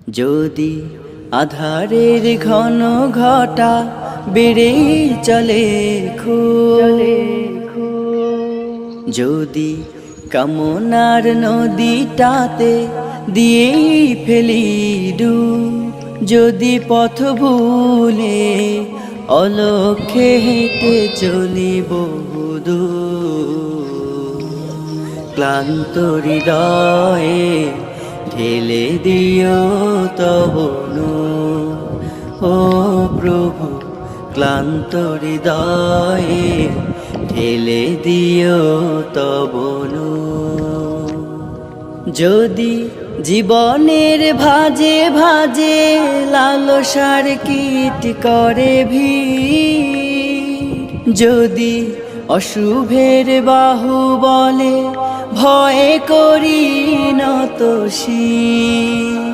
যদি আধারের ঘন ঘটা বেড়ে চলে যদি কামনার নদীটাতে দিয়ে ফেলি ডুব, যদি পথ ভুলে অলক্ষ্যে হেঁটে চলি বহুদূর, ক্লান্ত হৃদয়ে ঢেলে দিও তব নূর। ও প্রভু, ক্লান্ত হৃদয়ে ঢেলে দিও তব নূর। যদি জীবনের ভাজে ভাজে লালসার কীট করে ভিড়, যদি অশুভের বাহু বলে ভয়ে করি নত শির,